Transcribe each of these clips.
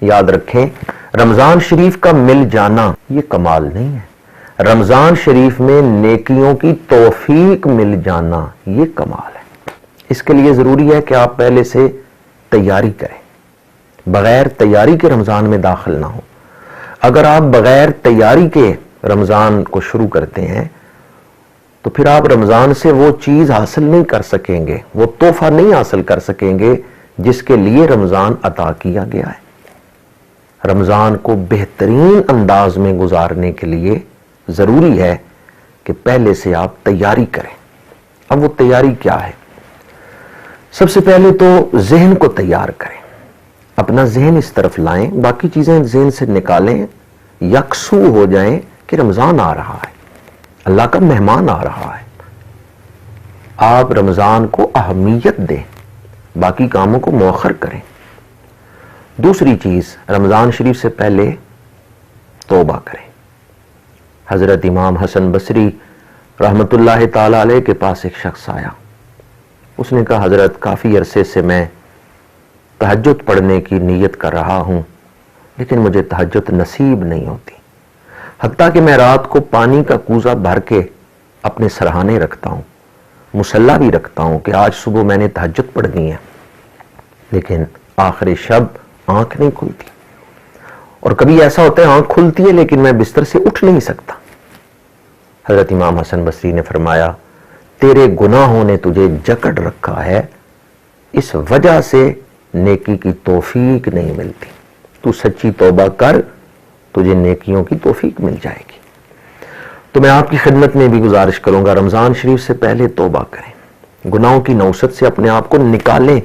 یاد رکھیں، رمضان شریف کا مل جانا یہ کمال نہیں ہے، رمضان شریف میں نیکیوں کی توفیق مل جانا یہ کمال ہے۔ اس کے لیے ضروری ہے کہ آپ پہلے سے تیاری کریں، بغیر تیاری کے رمضان میں داخل نہ ہو۔ اگر آپ بغیر تیاری کے رمضان کو شروع کرتے ہیں تو پھر آپ رمضان سے وہ چیز حاصل نہیں کر سکیں گے، وہ تحفہ نہیں حاصل کر سکیں گے جس کے لیے رمضان عطا کیا گیا ہے۔ رمضان کو بہترین انداز میں گزارنے کے لیے ضروری ہے کہ پہلے سے آپ تیاری کریں۔ اب وہ تیاری کیا ہے؟ سب سے پہلے تو ذہن کو تیار کریں، اپنا ذہن اس طرف لائیں، باقی چیزیں ذہن سے نکالیں، یکسو ہو جائیں کہ رمضان آ رہا ہے، اللہ کا مہمان آ رہا ہے۔ آپ رمضان کو اہمیت دیں، باقی کاموں کو مؤخر کریں۔ دوسری چیز، رمضان شریف سے پہلے توبہ کریں۔ حضرت امام حسن بصری رحمت اللہ تعالی علیہ کے پاس ایک شخص آیا، اس نے کہا حضرت کافی عرصے سے میں تہجد پڑھنے کی نیت کر رہا ہوں لیکن مجھے تہجد نصیب نہیں ہوتی، حتیٰ کہ میں رات کو پانی کا کوزہ بھر کے اپنے سرہانے رکھتا ہوں، مصلی بھی رکھتا ہوں کہ آج صبح میں نے تہجد پڑھنی ہے، لیکن آخر شب آنکھ نہیں کھلتی، اور کبھی ایسا ہوتا ہے آنکھ کھلتی ہے لیکن میں بستر سے اٹھ نہیں سکتا۔ حضرت امام حسن بصری نے فرمایا تیرے گناہوں نے تجھے جکڑ رکھا ہے، اس وجہ سے نیکی کی توفیق نہیں ملتی، تو سچی توبہ کر، تجھے نیکیوں کی توفیق مل جائے گی۔ تو میں آپ کی خدمت میں بھی گزارش کروں گا رمضان شریف سے پہلے توبہ کریں، گناہوں کی نوست سے اپنے آپ کو نکالیں،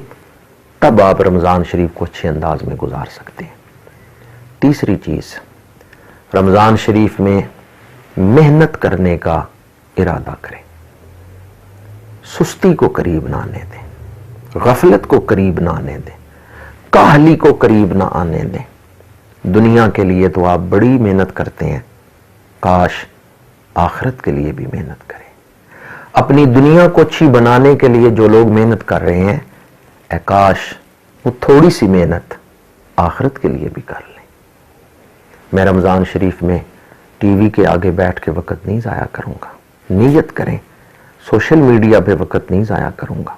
تب آپ رمضان شریف کو اچھے انداز میں گزار سکتے ہیں۔ تیسری چیز، رمضان شریف میں محنت کرنے کا ارادہ کریں، سستی کو قریب نہ آنے دیں، غفلت کو قریب نہ آنے دیں، کاہلی کو قریب نہ آنے دیں۔ دنیا کے لیے تو آپ بڑی محنت کرتے ہیں، کاش آخرت کے لیے بھی محنت کریں۔ اپنی دنیا کو اچھی بنانے کے لیے جو لوگ محنت کر رہے ہیں، اے کاش وہ تھوڑی سی محنت آخرت کے لیے بھی کر لیں۔ میں رمضان شریف میں ٹی وی کے آگے بیٹھ کے وقت نہیں ضائع کروں گا، نیت کریں، سوشل میڈیا پہ وقت نہیں ضائع کروں گا۔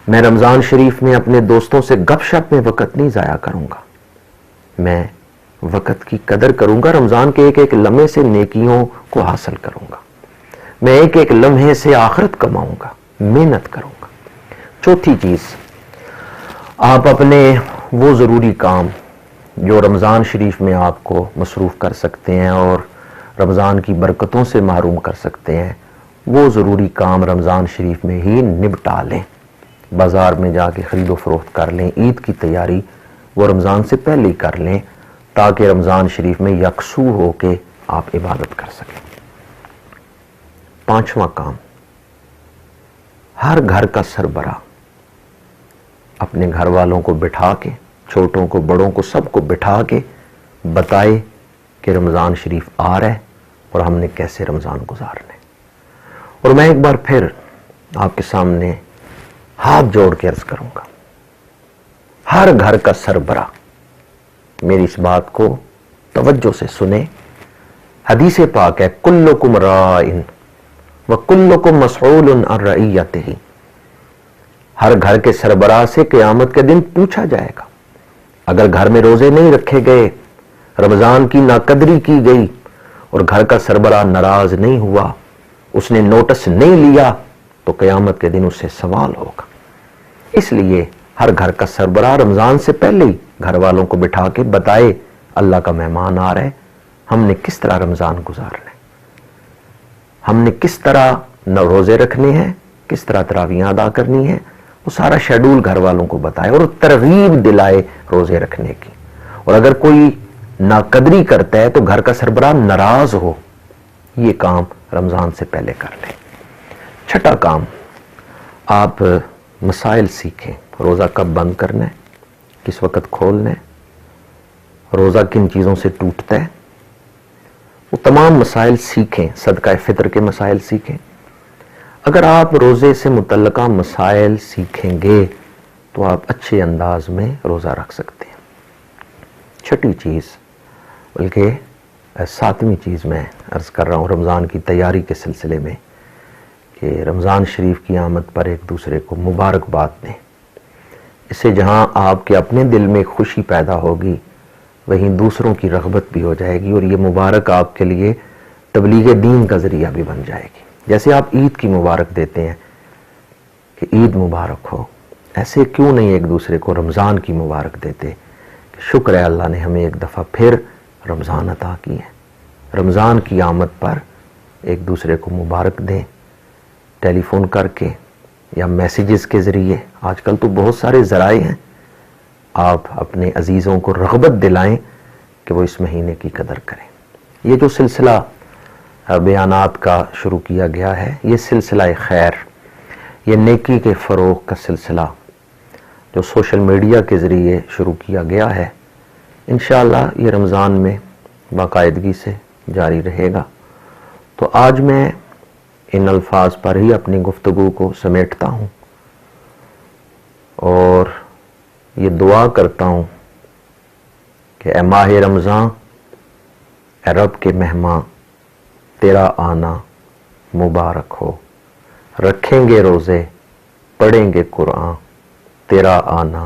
میں رمضان شریف میں اپنے دوستوں سے گپ شپ میں وقت نہیں ضائع کروں گا، میں وقت کی قدر کروں گا، رمضان کے ایک ایک لمحے سے نیکیوں کو حاصل کروں گا، میں ایک ایک لمحے سے آخرت کماؤں گا، محنت کروں گا۔ چوتھی چیز، آپ اپنے وہ ضروری کام جو رمضان شریف میں آپ کو مصروف کر سکتے ہیں اور رمضان کی برکتوں سے محروم کر سکتے ہیں، وہ ضروری کام رمضان شریف میں ہی نپٹا لیں، بازار میں جا کے خرید و فروخت کر لیں، عید کی تیاری وہ رمضان سے پہلے ہی کر لیں تاکہ رمضان شریف میں یکسو ہو کے آپ عبادت کر سکیں۔ پانچواں کام، ہر گھر کا سربراہ اپنے گھر والوں کو بٹھا کے، چھوٹوں کو بڑوں کو سب کو بٹھا کے بتائے کہ رمضان شریف آ رہا ہے اور ہم نے کیسے رمضان گزارنے۔ اور میں ایک بار پھر آپ کے سامنے ہاتھ جوڑ کے عرض کروں گا، ہر گھر کا سربراہ میری اس بات کو توجہ سے سنیں، حدیث پاک ہے کلکم راعٍ وکلکم مسئول عن رعیتہ، ہر گھر کے سربراہ سے قیامت کے دن پوچھا جائے گا۔ اگر گھر میں روزے نہیں رکھے گئے، رمضان کی ناقدری کی گئی اور گھر کا سربراہ ناراض نہیں ہوا، اس نے نوٹس نہیں لیا، تو قیامت کے دن اس سے سوال ہوگا۔ اس لیے ہر گھر کا سربراہ رمضان سے پہلے ہی گھر والوں کو بٹھا کے بتائے اللہ کا مہمان آ رہا ہے، ہم نے کس طرح رمضان گزارنا ہے، ہم نے کس طرح روزے رکھنے ہیں، کس طرح تراویحیں ادا کرنی ہے، وہ سارا شیڈول گھر والوں کو بتائے اور ترغیب دلائے روزے رکھنے کی۔ اور اگر کوئی ناقدری کرتا ہے تو گھر کا سربراہ ناراض ہو، یہ کام رمضان سے پہلے کر لیں۔ چھٹا کام، آپ مسائل سیکھیں، روزہ کب بند کرنا ہے، کس وقت کھولنا ہے، روزہ کن چیزوں سے ٹوٹتا ہے، وہ تمام مسائل سیکھیں، صدقہ فطر کے مسائل سیکھیں۔ اگر آپ روزے سے متعلقہ مسائل سیکھیں گے تو آپ اچھے انداز میں روزہ رکھ سکتے ہیں۔ چھٹی چیز بلکہ 7ویں چیز میں عرض کر رہا ہوں رمضان کی تیاری کے سلسلے میں کہ رمضان شریف کی آمد پر ایک دوسرے کو مبارکباد دیں. اس سے جہاں آپ کے اپنے دل میں خوشی پیدا ہوگی وہیں دوسروں کی رغبت بھی ہو جائے گی، اور یہ مبارک آپ کے لیے تبلیغ دین کا ذریعہ بھی بن جائے گی. جیسے آپ عید کی مبارک دیتے ہیں کہ عید مبارک ہو، ایسے کیوں نہیں ایک دوسرے کو رمضان کی مبارک دیتے کہ شکر ہے اللہ نے ہمیں ایک دفعہ پھر رمضان عطا کی ہے. رمضان کی آمد پر ایک دوسرے کو مبارک دیں، ٹیلی فون کر کے یا میسیجز کے ذریعے. آج کل تو بہت سارے ذرائع ہیں، آپ اپنے عزیزوں کو رغبت دلائیں کہ وہ اس مہینے کی قدر کریں. یہ جو سلسلہ بیانات کا شروع کیا گیا ہے، یہ سلسلہ خیر، یہ نیکی کے فروغ کا سلسلہ جو سوشل میڈیا کے ذریعے شروع کیا گیا ہے، انشاءاللہ یہ رمضان میں باقاعدگی سے جاری رہے گا. تو آج میں ان الفاظ پر ہی اپنی گفتگو کو سمیٹتا ہوں اور یہ دعا کرتا ہوں کہ اے ماہ رمضان، اے رب کے مہمان، تیرا آنا مبارک ہو. رکھیں گے روزے، پڑھیں گے قرآن، تیرا آنا